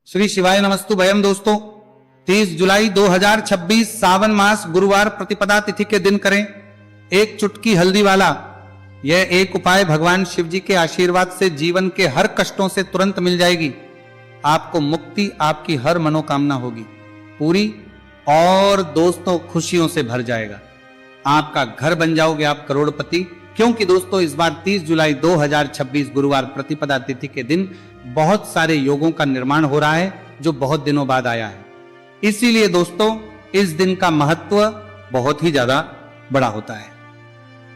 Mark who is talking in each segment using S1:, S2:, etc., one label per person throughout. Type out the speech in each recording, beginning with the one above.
S1: श्री शिवाय नमस्तु भयम। दोस्तों 30 जुलाई 2026 सावन मास गुरुवार प्रतिपदा तिथि के दिन करें एक चुटकी हल्दी वाला यह एक उपाय भगवान शिव जी के आशीर्वाद से जीवन के हर कष्टों से तुरंत मिल जाएगी। आपको मुक्ति, आपकी हर मनोकामना होगी पूरी और दोस्तों खुशियों से भर जाएगा। आपका घर बन जाओगे आप करोड़पति। क्योंकि दोस्तों इस बार 30 जुलाई 2026 गुरुवार प्रतिपदा तिथि के दिन बहुत सारे योगों का निर्माण हो रहा है जो बहुत दिनों बाद आया है। इसीलिए दोस्तों इस दिन का महत्व बहुत ही ज्यादा बड़ा होता है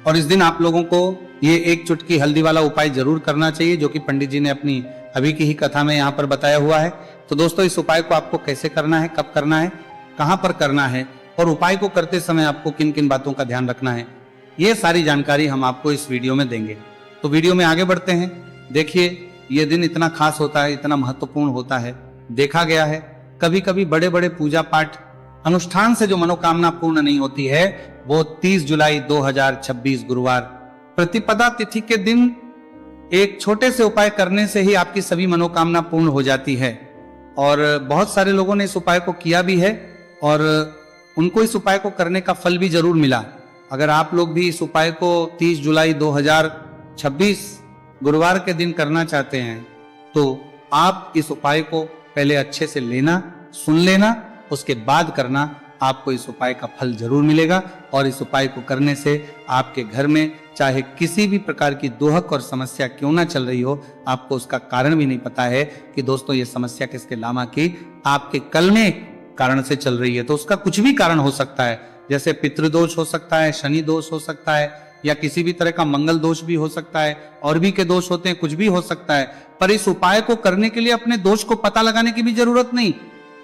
S1: और इस दिन आप लोगों को ये एक चुटकी हल्दी वाला उपाय जरूर करना चाहिए जो कि पंडित जी ने अपनी अभी की ही कथा में यहाँ पर बताया हुआ है। तो दोस्तों इस उपाय को आपको कैसे करना है, कब करना है, कहां पर करना है और उपाय को करते समय आपको किन किन बातों का ध्यान रखना है, ये सारी जानकारी हम आपको इस वीडियो में देंगे। तो वीडियो में आगे बढ़ते हैं। देखिए ये दिन इतना खास होता है, इतना महत्वपूर्ण होता है। देखा गया है कभी कभी बड़े बड़े पूजा पाठ अनुष्ठान से जो मनोकामना पूर्ण नहीं होती है वो 30 जुलाई 2026 गुरुवार प्रतिपदा तिथि के दिन एक छोटे से उपाय करने से ही आपकी सभी मनोकामना पूर्ण हो जाती है। और बहुत सारे लोगों ने इस उपाय को किया भी है और उनको इस उपाय को करने का फल भी जरूर मिला। अगर आप लोग भी इस उपाय को 30 जुलाई 2026 गुरुवार के दिन करना चाहते हैं तो आप इस उपाय को पहले अच्छे से लेना, सुन लेना, उसके बाद करना। आपको इस उपाय का फल जरूर मिलेगा और इस उपाय को करने से आपके घर में चाहे किसी भी प्रकार की दुहक और समस्या क्यों ना चल रही हो, आपको उसका कारण भी नहीं पता है कि दोस्तों ये समस्या किसके लामा की आपके कल में कारण से चल रही है। तो उसका कुछ भी कारण हो सकता है, जैसे पितृदोष हो सकता है, शनि दोष हो सकता है या किसी भी तरह का मंगल दोष भी हो सकता है, और भी के दोष होते हैं, कुछ भी हो सकता है। पर इस उपाय को करने के लिए अपने दोष को पता लगाने की भी जरूरत नहीं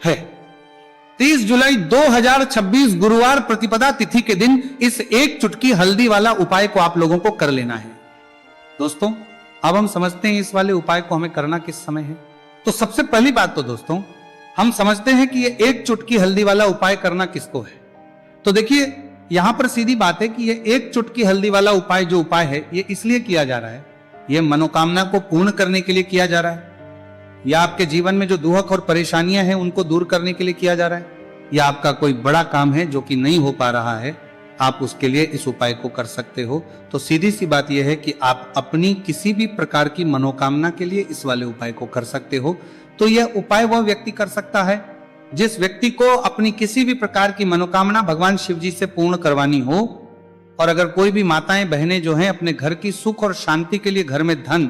S1: है। 30 जुलाई 2026 गुरुवार प्रतिपदा तिथि के दिन इस एक चुटकी हल्दी वाला उपाय को आप लोगों को कर लेना है। दोस्तों अब हम समझते हैं इस वाले उपाय को हमें करना किस समय है। तो सबसे पहली बात तो दोस्तों हम समझते हैं कि ये एक चुटकी हल्दी वाला उपाय करना किसको है। तो देखिए यहां पर सीधी बात है कि ये एक चुटकी हल्दी वाला उपाय जो उपाय है ये इसलिए किया जा रहा है, ये मनोकामना को पूर्ण करने के लिए किया जा रहा है, या आपके जीवन में जो दुहक और परेशानियां हैं उनको दूर करने के लिए किया जा रहा है, या आपका कोई बड़ा काम है जो कि नहीं हो पा रहा है, आप उसके लिए इस उपाय को कर सकते हो। तो सीधी सी बात यह है कि आप अपनी किसी भी प्रकार की मनोकामना के लिए इस वाले उपाय को कर सकते हो। तो यह उपाय वह व्यक्ति कर सकता है जिस व्यक्ति को अपनी किसी भी प्रकार की मनोकामना भगवान शिव जी से पूर्ण करवानी हो। और अगर कोई भी माताएं बहनें जो हैं अपने घर की सुख और शांति के लिए, घर में धन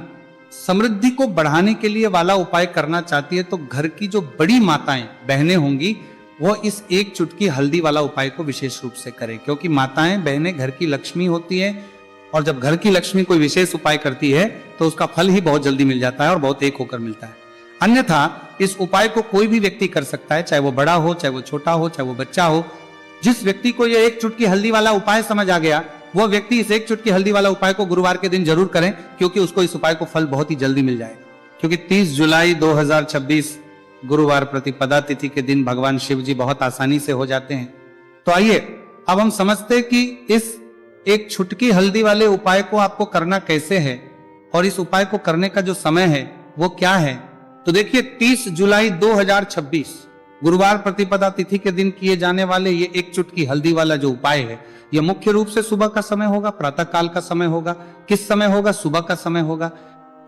S1: समृद्धि को बढ़ाने के लिए वाला उपाय करना चाहती है तो घर की जो बड़ी माताएं बहनें होंगी वो इस एक चुटकी हल्दी वाला उपाय को विशेष रूप से करें, क्योंकि माताएं बहनें घर की लक्ष्मी होती है और जब घर की लक्ष्मी कोई विशेष उपाय करती है तो उसका फल ही बहुत जल्दी मिल जाता है और बहुत एक होकर मिलता है। अन्यथा इस उपाय को कोई भी व्यक्ति कर सकता है, चाहे वो बड़ा हो, चाहे वो छोटा हो, चाहे वो बच्चा हो। जिस व्यक्ति को ये एक चुटकी हल्दी वाला उपाय समझ आ गया वो व्यक्ति इस एक चुटकी हल्दी वाला उपाय को गुरुवार के दिन जरूर करें, क्योंकि उसको इस उपाय को फल बहुत ही जल्दी मिल जाएगा। क्योंकि 30 जुलाई 2026 गुरुवार प्रतिपदा तिथि के दिन भगवान शिव जी बहुत आसानी से हो जाते हैं। तो आइए अब हम समझते हैं कि इस एक चुटकी हल्दी वाले उपाय को आपको करना कैसे है और इस उपाय को करने का जो समय है वो क्या है। तो देखिए 30 जुलाई 2026 गुरुवार प्रतिपदा तिथि के दिन किए जाने वाले ये एक चुटकी हल्दी वाला जो उपाय है ये मुख्य रूप से सुबह का समय होगा, प्रातः काल का समय होगा। किस समय होगा? सुबह का समय होगा।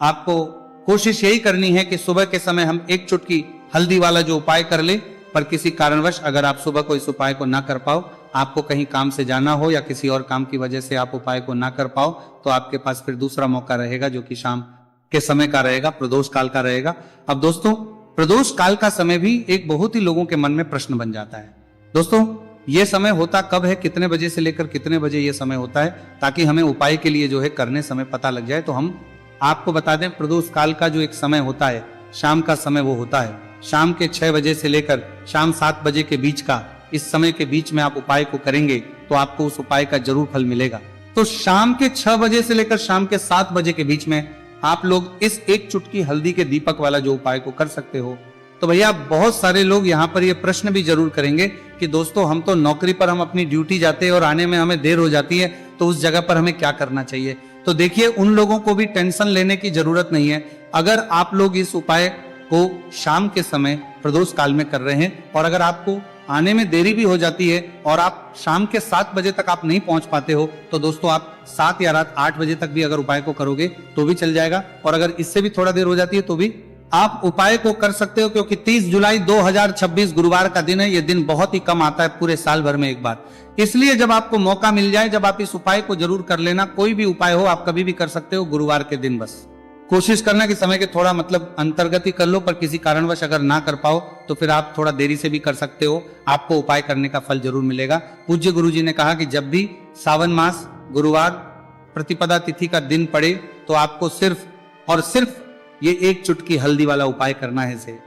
S1: आपको कोशिश यही करनी है कि सुबह के समय हम एक चुटकी हल्दी वाला जो उपाय कर ले। पर किसी कारणवश अगर आप सुबह को इस उपाय को ना कर पाओ, आपको कहीं काम से जाना हो या किसी और काम की वजह से आप उपाय को ना कर पाओ, तो आपके पास फिर दूसरा मौका रहेगा जो कि शाम के समय का रहेगा, प्रदोष काल का रहेगा। अब दोस्तों प्रदोष काल का समय भी एक बहुत ही लोगों के मन में प्रश्न बन जाता है। दोस्तों ये समय होता कब है, कितने बजे से लेकर कितने बजे ये समय होता है, ताकि हमें उपाय के लिए जो है करने समय पता लग जाए। तो हम आपको बता दें प्रदोष काल का जो एक समय होता है, शाम का समय वो होता है शाम के 6 बजे से लेकर शाम 7 बजे के बीच का। इस समय के बीच में आप उपाय को करेंगे तो आपको उस उपाय का जरूर फल मिलेगा। तो शाम के 6 बजे से लेकर शाम के 7 बजे के बीच में आप लोग इस एक चुटकी हल्दी के दीपक वाला जो उपाय को कर सकते हो। तो भैया बहुत सारे लोग यहाँ पर ये प्रश्न भी जरूर करेंगे कि दोस्तों हम तो नौकरी पर हम अपनी ड्यूटी जाते हैं और आने में हमें देर हो जाती है, तो उस जगह पर हमें क्या करना चाहिए। तो देखिए उन लोगों को भी टेंशन लेने की जरूरत नहीं है। अगर आप लोग इस उपाय को शाम के समय प्रदोष काल में कर रहे हैं। और अगर आपको आने में देरी भी हो जाती है और आप शाम के 7 बजे तक आप नहीं पहुंच पाते हो, तो दोस्तों आप 7 या रात 8 बजे तक भी अगर उपाय को करोगे तो भी चल जाएगा। और अगर इससे भी थोड़ा देर हो जाती है तो भी आप उपाय को कर सकते हो, क्योंकि 30 जुलाई 2026 गुरुवार का दिन है। यह दिन बहुत ही कम आता है पूरे साल भर में एक बार, इसलिए जब आपको मौका मिल जाए, जब आप इस उपाय को जरूर कर लेना। कोई भी उपाय हो आप कभी भी कर सकते हो, गुरुवार के दिन बस कोशिश करना कि समय के थोड़ा अंतर्गत ही कर लो, पर किसी कारणवश अगर ना कर पाओ तो फिर आप थोड़ा देरी से भी कर सकते हो, आपको उपाय करने का फल जरूर मिलेगा। पूज्य गुरुजी ने कहा कि जब भी सावन मास गुरुवार प्रतिपदा तिथि का दिन पड़े तो आपको सिर्फ और सिर्फ ये एक चुटकी हल्दी वाला उपाय करना है। से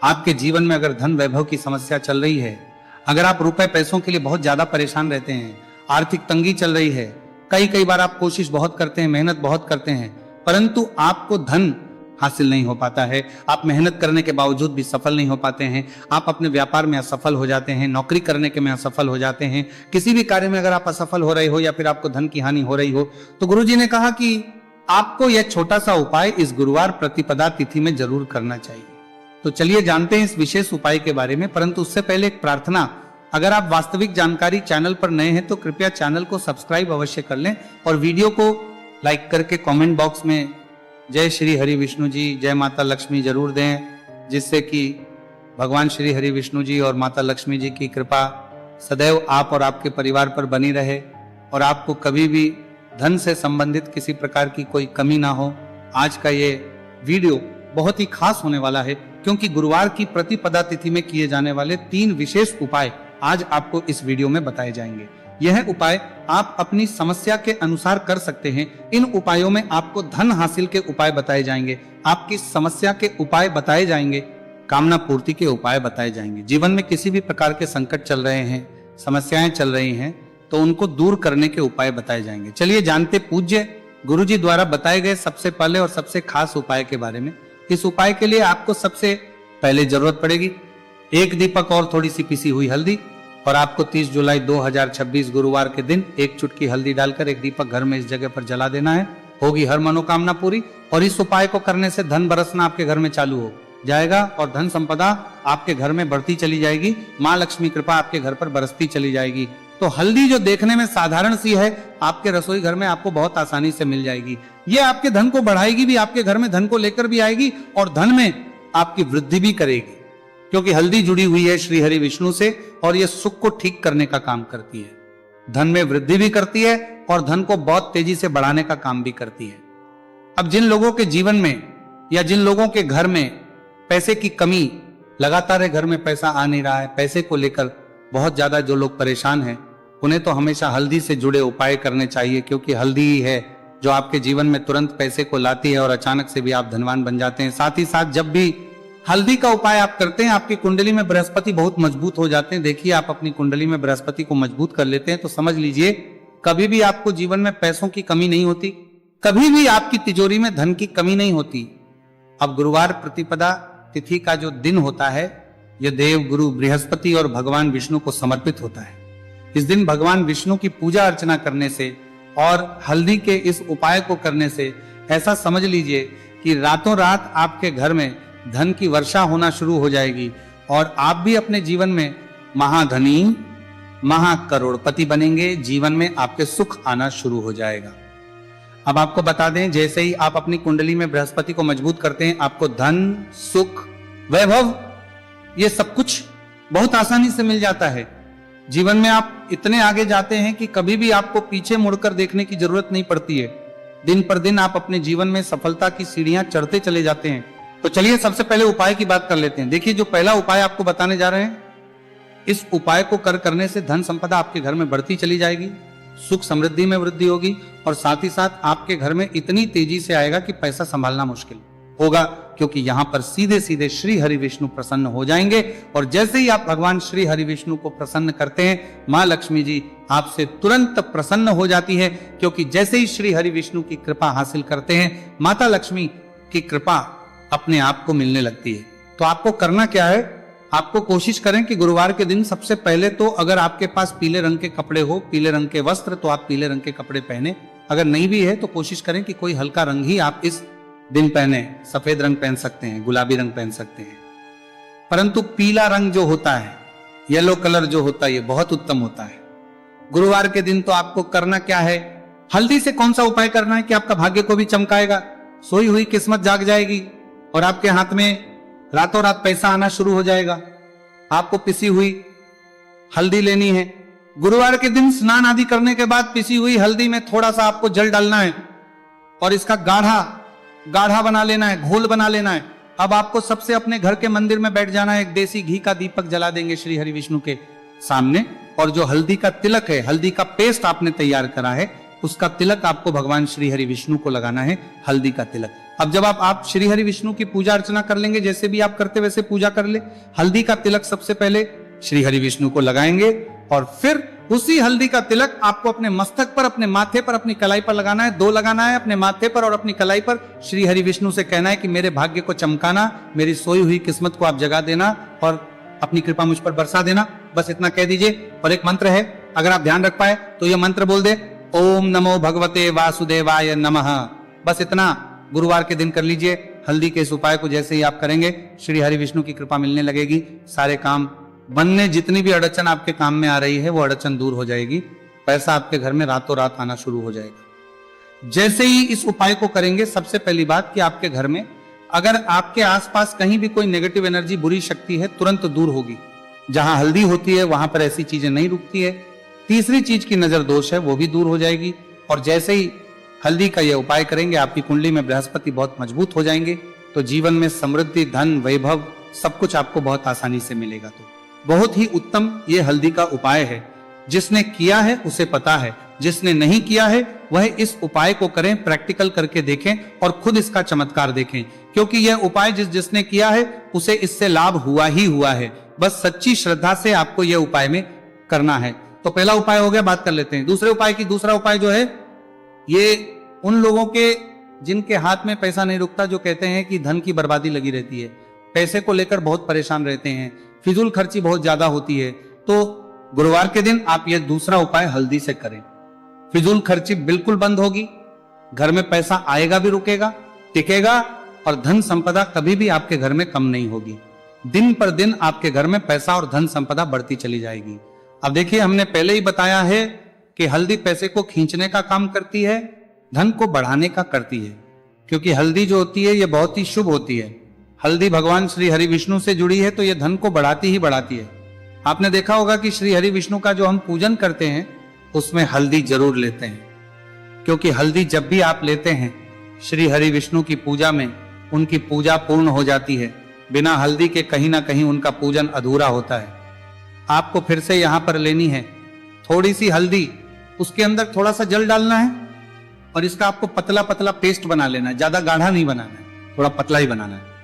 S1: आपके जीवन में अगर धन वैभव की समस्या चल रही है, अगर आप रुपए पैसों के लिए बहुत ज्यादा परेशान रहते हैं, आर्थिक तंगी चल रही है, कई बार आप कोशिश बहुत करते हैं, मेहनत बहुत करते हैं, परंतु आपको धन हासिल नहीं हो पाता है, आप मेहनत करने के बावजूद भी सफल नहीं हो पाते हैं, आप अपने व्यापार में असफल हो जाते हैं, नौकरी करने के में असफल हो जाते हैं, किसी भी कार्य में अगर आप असफल हो रहे हो या फिर आपको धन की हानि हो रही हो, तो गुरुजी ने कहा कि आपको यह छोटा सा उपाय इस गुरुवार प्रतिपदा तिथि में जरूर करना चाहिए। तो चलिए जानते हैं इस विशेष उपाय के बारे में, परंतु उससे पहले एक प्रार्थना। अगर आप वास्तविक जानकारी चैनल पर नए हैं तो कृपया चैनल को सब्सक्राइब अवश्य कर लें और वीडियो को लाइक करके कमेंट बॉक्स में जय श्री हरि विष्णु जी, जय माता लक्ष्मी जरूर दें, जिससे कि भगवान श्री हरि विष्णु जी और माता लक्ष्मी जी की कृपा सदैव आप और आपके परिवार पर बनी रहे और आपको कभी भी धन से संबंधित किसी प्रकार की कोई कमी ना हो। आज का ये वीडियो बहुत ही खास होने वाला है, क्योंकि गुरुवार की प्रतिपदा तिथि में किए जाने वाले 3 विशेष उपाय आज आपको इस वीडियो में बताए जाएंगे। यह उपाय आप अपनी समस्या के अनुसार कर सकते हैं। इन उपायों में आपको धन हासिल के उपाय बताए जाएंगे, आपकी समस्या के उपाय बताए जाएंगे, कामना पूर्ति के उपाय बताए जाएंगे। जीवन में किसी भी प्रकार के संकट चल रहे हैं, समस्याएं चल रही हैं, तो उनको दूर करने के उपाय बताए जाएंगे। चलिए जानते पूज्य गुरुजी द्वारा बताए गए सबसे पहले और सबसे खास उपाय के बारे में। इस उपाय के लिए आपको सबसे पहले जरूरत पड़ेगी 1 दीपक और थोड़ी सी पिसी हुई हल्दी, और आपको 30 जुलाई 2026 गुरुवार के दिन 1 चुटकी हल्दी डालकर 1 दीपक घर में इस जगह पर जला देना है। होगी हर मनोकामना पूरी। और इस उपाय को करने से धन बरसना आपके घर में चालू हो जाएगा और धन संपदा आपके घर में बढ़ती चली जाएगी, माँ लक्ष्मी कृपा आपके घर पर बरसती चली जाएगी। तो हल्दी जो देखने में साधारण सी है, आपके रसोई घर में आपको बहुत आसानी से मिल जाएगी। ये आपके धन को बढ़ाएगी भी, आपके घर में धन को लेकर भी आएगी और धन में आपकी वृद्धि भी करेगी, क्योंकि हल्दी जुड़ी हुई है श्री हरि विष्णु से और यह सुख को ठीक करने का काम करती है, धन में वृद्धि भी करती है और धन को बहुत तेजी से बढ़ाने का काम भी करती है। अब जिन लोगों के जीवन में या जिन लोगों के घर में पैसे की कमी लगातार है, घर में पैसा आ नहीं रहा है, पैसे को लेकर बहुत ज्यादा जो लोग परेशान हैं, उन्हें तो हमेशा हल्दी से जुड़े उपाय करने चाहिए, क्योंकि हल्दी ही है जो आपके जीवन में तुरंत पैसे को लाती है और अचानक से भी आप धनवान बन जाते हैं। साथ ही साथ जब भी हल्दी का उपाय आप करते हैं, आपकी कुंडली में बृहस्पति बहुत मजबूत हो जाते हैं। देखिए, आप अपनी कुंडली में बृहस्पति को मजबूत कर लेते हैं तो समझ लीजिए कभी भी आपको जीवन में पैसों की कमी नहीं होती, कभी भी आपकी तिजोरी में धन की कमी नहीं होती। अब गुरुवार प्रतिपदा तिथि का जो दिन होता है, यह देव गुरु बृहस्पति और भगवान विष्णु को समर्पित होता है। इस दिन भगवान विष्णु की पूजा अर्चना करने से और हल्दी के इस उपाय को करने से ऐसा समझ लीजिए कि रातों रात आपके घर में धन की वर्षा होना शुरू हो जाएगी और आप भी अपने जीवन में महाधनी, महाकरोड़पति बनेंगे। जीवन में आपके सुख आना शुरू हो जाएगा। अब आपको बता दें, जैसे ही आप अपनी कुंडली में बृहस्पति को मजबूत करते हैं, आपको धन, सुख, वैभव, ये सब कुछ बहुत आसानी से मिल जाता है। जीवन में आप इतने आगे जाते हैं कि कभी भी आपको पीछे मुड़कर देखने की जरूरत नहीं पड़ती है। दिन पर दिन आप अपने जीवन में सफलता की सीढ़ियां चढ़ते चले जाते हैं। तो चलिए सबसे पहले उपाय की बात कर लेते हैं। देखिए, जो पहला उपाय आपको बताने जा रहे हैं, इस उपाय को करने से धन संपदा आपके घर में बढ़ती चली जाएगी, सुख समृद्धि में वृद्धि होगी और साथ ही साथ आपके घर में इतनी तेजी से आएगा कि पैसा संभालना मुश्किल होगा, क्योंकि यहां पर सीधे सीधे श्री हरि विष्णु प्रसन्न हो जाएंगे। और जैसे ही आप भगवान श्री हरि विष्णु को प्रसन्न करते हैं, माँ लक्ष्मी जी आपसे तुरंत प्रसन्न हो जाती है, क्योंकि जैसे ही श्री हरि विष्णु की कृपा हासिल करते हैं, माता लक्ष्मी की कृपा अपने आप को मिलने लगती है। तो आपको करना क्या है, आपको कोशिश करें कि गुरुवार के दिन सबसे पहले तो अगर आपके पास पीले रंग के कपड़े हो, पीले रंग के वस्त्र, तो आप पीले रंग के कपड़े पहने। अगर नहीं भी है तो कोशिश करें कि कोई हल्का रंग ही आप इस दिन पहने सफेद रंग पहन सकते हैं, गुलाबी रंग पहन सकते हैं, परंतु पीला रंग जो होता है, येलो कलर जो होता है, ये बहुत उत्तम होता है। गुरुवार के दिन तो आपको करना क्या है, हल्दी से कौन सा उपाय करना है कि आपका भाग्य को भी चमकाएगा, सोई हुई किस्मत जाग जाएगी और आपके हाथ में रातों रात पैसा आना शुरू हो जाएगा। आपको पिसी हुई हल्दी लेनी है। गुरुवार के दिन स्नान आदि करने के बाद पिसी हुई हल्दी में थोड़ा सा आपको जल डालना है और इसका गाढ़ा गाढ़ा बना लेना है, घोल बना लेना है। अब आपको सबसे अपने घर के मंदिर में बैठ जाना है, एक देसी घी का दीपक जला देंगे श्री हरि विष्णु के सामने, और जो हल्दी का तिलक है, हल्दी का पेस्ट आपने तैयार करा है, उसका तिलक आपको भगवान श्री हरि विष्णु को लगाना है, हल्दी का तिलक। अब जब आप श्री हरि विष्णु की पूजा अर्चना कर लेंगे, जैसे भी आप करते वैसे पूजा कर ले, हल्दी का तिलक सबसे पहले श्री हरि विष्णु को लगाएंगे और फिर उसी हल्दी का तिलक आपको अपने मस्तक पर, अपने माथे पर, अपनी कलाई पर लगाना है। 2 लगाना है, अपने माथे पर और अपनी कलाई पर। श्री हरि विष्णु से कहना है कि मेरे भाग्य को चमकाना, मेरी सोई हुई किस्मत को आप जगा देना और अपनी कृपा मुझ पर बरसा देना। बस इतना कह दीजिए। और एक मंत्र है, अगर आप ध्यान रख पाए तो यह मंत्र बोल दे, ओम नमो भगवते वासुदेवाय नमः। बस इतना गुरुवार के दिन कर लीजिए। हल्दी के इस उपाय को जैसे ही आप करेंगे, श्री हरि विष्णु की कृपा मिलने लगेगी, सारे काम बनने, जितनी भी अड़चन आपके काम में आ रही है वो अड़चन दूर हो जाएगी, पैसा आपके घर में रातों रात आना शुरू हो जाएगा। जैसे ही इस उपाय को करेंगे, सबसे पहली बात कि आपके घर में अगर आपके आसपास कहीं भी कोई नेगेटिव एनर्जी, बुरी शक्ति है, तुरंत दूर होगी। जहां हल्दी होती है वहां पर ऐसी चीजें नहीं रुकती है। तीसरी चीज की नजर दोष है, वो भी दूर हो जाएगी। और जैसे ही हल्दी का यह उपाय करेंगे, आपकी कुंडली में बृहस्पति बहुत मजबूत हो जाएंगे, तो जीवन में समृद्धि, धन, वैभव सब कुछ आपको बहुत आसानी से मिलेगा। तो बहुत ही उत्तम ये हल्दी का उपाय है। जिसने किया है उसे पता है, जिसने नहीं किया है वह इस उपाय को करें, प्रैक्टिकल करके देखें और खुद इसका चमत्कार देखें, क्योंकि यह उपाय जिसने किया है उसे इससे लाभ हुआ ही हुआ है। बस सच्ची श्रद्धा से आपको यह उपाय में करना है। तो पहला उपाय हो गया, बात कर लेते हैं दूसरे उपाय की। दूसरा उपाय जो है, ये उन लोगों के जिनके हाथ में पैसा नहीं रुकता, जो कहते हैं कि धन की बर्बादी लगी रहती है, पैसे को लेकर बहुत परेशान रहते हैं, फिजूल खर्ची बहुत ज्यादा होती है, तो गुरुवार के दिन आप यह दूसरा उपाय हल्दी से करें। फिजूल खर्ची बिल्कुल बंद होगी, घर में पैसा आएगा भी, रुकेगा, टिकेगा, और धन संपदा कभी भी आपके घर में कम नहीं होगी। दिन पर दिन आपके घर में पैसा और धन संपदा बढ़ती चली जाएगी। अब देखिए, हमने पहले ही बताया है कि हल्दी पैसे को खींचने का काम करती है, धन को बढ़ाने का करती है, क्योंकि हल्दी जो होती है यह बहुत ही शुभ होती है। हल्दी भगवान श्री हरि विष्णु से जुड़ी है, तो यह धन को बढ़ाती ही बढ़ाती है। आपने देखा होगा कि श्री हरि विष्णु का जो हम पूजन करते हैं उसमें हल्दी जरूर लेते हैं, क्योंकि हल्दी जब भी आप लेते हैं श्री हरि विष्णु की पूजा में, उनकी पूजा पूर्ण हो जाती है। बिना हल्दी के कहीं ना कहीं उनका पूजन अधूरा होता है। आपको फिर से यहां पर लेनी है थोड़ी सी हल्दी, उसके अंदर थोड़ा सा जल डालना है और इसका आपको पतला पतला पेस्ट बना लेना है, ज्यादा गाढ़ा नहीं बनाना है, थोड़ा पतला ही बनाना है।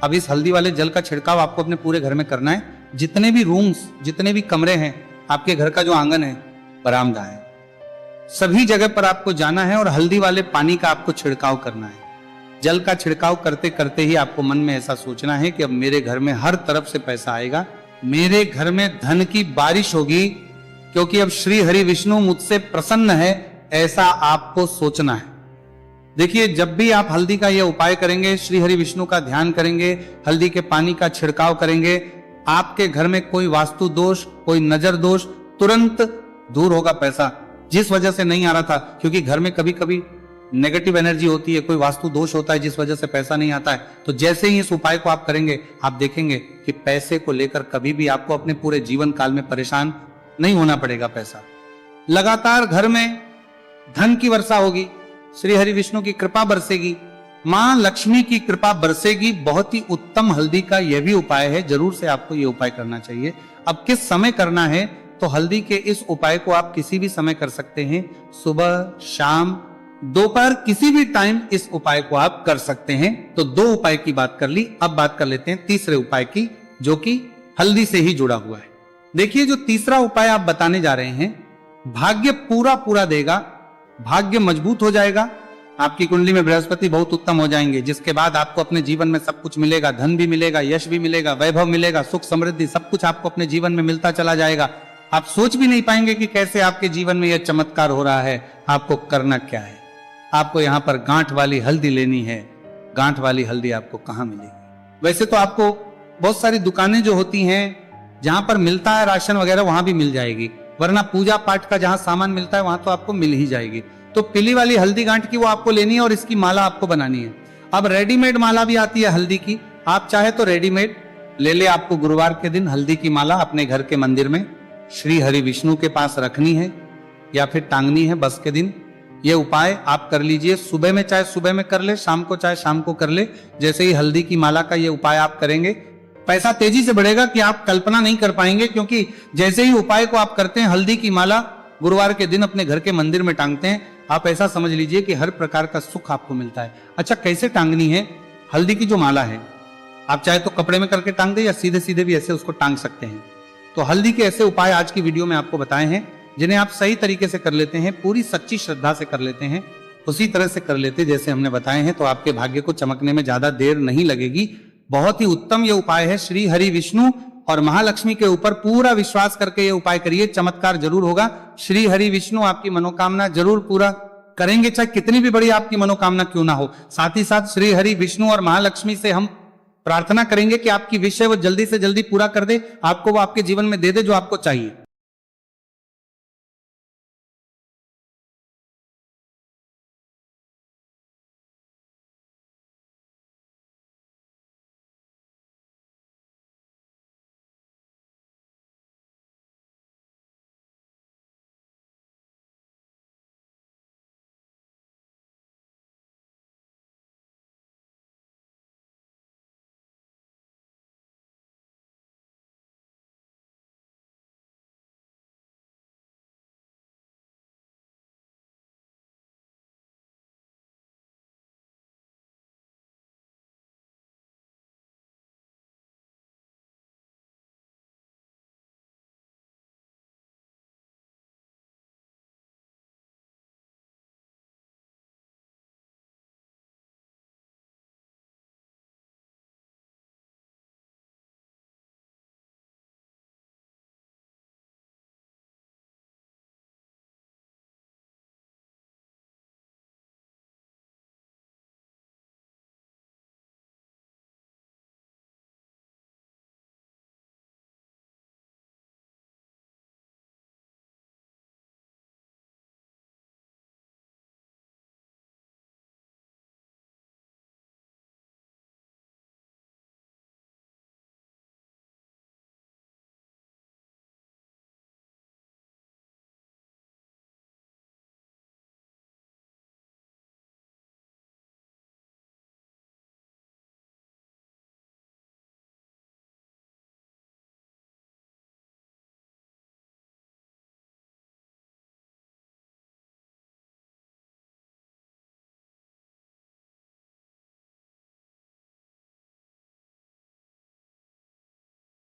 S1: अब इस हल्दी वाले जल का छिड़काव आपको अपने पूरे घर में करना है। जितने भी रूम्स, जितने भी कमरे हैं, आपके घर का जो आंगन है, बरामदा है, सभी जगह पर आपको जाना है और हल्दी वाले पानी का आपको छिड़काव करना है। जल का छिड़काव करते करते ही आपको मन में ऐसा सोचना है कि अब मेरे घर में हर तरफ से पैसा आएगा, मेरे घर में धन की बारिश होगी, क्योंकि अब श्री हरि विष्णु मुझसे प्रसन्न है, ऐसा आपको सोचना है। देखिए, जब भी आप हल्दी का यह उपाय करेंगे, श्री हरि विष्णु का ध्यान करेंगे, हल्दी के पानी का छिड़काव करेंगे, आपके घर में कोई वास्तु दोष, कोई नजर दोष तुरंत दूर होगा। पैसा जिस वजह से नहीं आ रहा था, क्योंकि घर में कभी कभी नेगेटिव एनर्जी होती है, कोई वास्तु दोष होता है जिस वजह से पैसा नहीं आता है, तो जैसे ही इस उपाय को आप करेंगे, आप देखेंगे कि पैसे को लेकर कभी भी आपको अपने पूरे जीवन काल में परेशान नहीं होना पड़ेगा। पैसा लगातार घर में धन की वर्षा होगी, श्री हरि विष्णु की कृपा बरसेगी, मां लक्ष्मी की कृपा बरसेगी। बहुत ही उत्तम हल्दी का यह भी उपाय है, जरूर से आपको यह उपाय करना चाहिए। अब किस समय करना है, तो हल्दी के इस उपाय को आप किसी भी समय कर सकते हैं, सुबह, शाम, दोपहर, किसी भी टाइम इस उपाय को आप कर सकते हैं। तो 2 उपाय की बात कर ली, अब बात कर लेते हैं तीसरे उपाय की, जो कि हल्दी से ही जुड़ा हुआ है। देखिए, जो तीसरा उपाय आप बताने जा रहे हैं, भाग्य पूरा पूरा देगा, भाग्य मजबूत हो जाएगा, आपकी कुंडली में बृहस्पति बहुत उत्तम हो जाएंगे, जिसके बाद आपको अपने जीवन में सब कुछ मिलेगा, धन भी मिलेगा, यश भी मिलेगा, वैभव मिलेगा, सुख समृद्धि सब कुछ आपको अपने जीवन में मिलता चला जाएगा। आप सोच भी नहीं पाएंगे कि कैसे आपके जीवन में यह चमत्कार हो रहा है। आपको करना क्या है, आपको यहां पर गांठ वाली हल्दी लेनी है, गांठ वाली हल्दी आपको कहाँ मिलेगी। वैसे तो आपको बहुत सारी दुकानें जो होती हैं जहां पर मिलता है राशन वगैरह वहां भी मिल जाएगी, वरना पूजा पाठ का जहां सामान मिलता है वहां तो आपको मिल ही जाएगी। तो पीली वाली हल्दी गांठ की वो आपको लेनी है और इसकी माला आपको बनानी है। अब रेडीमेड माला भी आती है हल्दी की, आप चाहे तो रेडीमेड ले ले। आपको गुरुवार के दिन हल्दी की माला अपने घर के मंदिर में श्री हरि विष्णु के पास रखनी है या फिर टांगनी है बस के दिन। ये उपाय आप कर लीजिए, सुबह में चाहे सुबह में कर ले, शाम को चाहे शाम को कर ले। जैसे ही हल्दी की माला का ये उपाय आप करेंगे, पैसा तेजी से बढ़ेगा कि आप कल्पना नहीं कर पाएंगे, क्योंकि जैसे ही उपाय को आप करते हैं, हल्दी की माला गुरुवार के दिन अपने घर के मंदिर में टांगते हैं, आप ऐसा समझ लीजिए कि हर प्रकार का सुख आपको मिलता है। अच्छा, कैसे टांगनी है हल्दी की जो माला है? आप चाहे तो कपड़े में करके टांग दे या सीधे सीधे भी ऐसे उसको टांग सकते हैं। तो हल्दी के ऐसे उपाय आज की वीडियो में आपको बताए हैं, जिन्हें आप सही तरीके से कर लेते हैं, पूरी सच्ची श्रद्धा से कर लेते हैं, उसी तरह से कर लेते जैसे हमने बताए हैं, तो आपके भाग्य को चमकने में ज्यादा देर नहीं लगेगी। बहुत ही उत्तम ये उपाय है। श्री हरि विष्णु और महालक्ष्मी के ऊपर पूरा विश्वास करके ये उपाय करिए, चमत्कार जरूर होगा। श्री हरि विष्णु आपकी मनोकामना जरूर पूरा करेंगे, चाहे कितनी भी बड़ी आपकी मनोकामना क्यों ना हो। साथ ही साथ श्री हरि विष्णु और महालक्ष्मी से हम प्रार्थना करेंगे कि आपकी विषय वो जल्दी से जल्दी पूरा कर दे, आपको वो आपके जीवन में दे दे जो आपको चाहिए।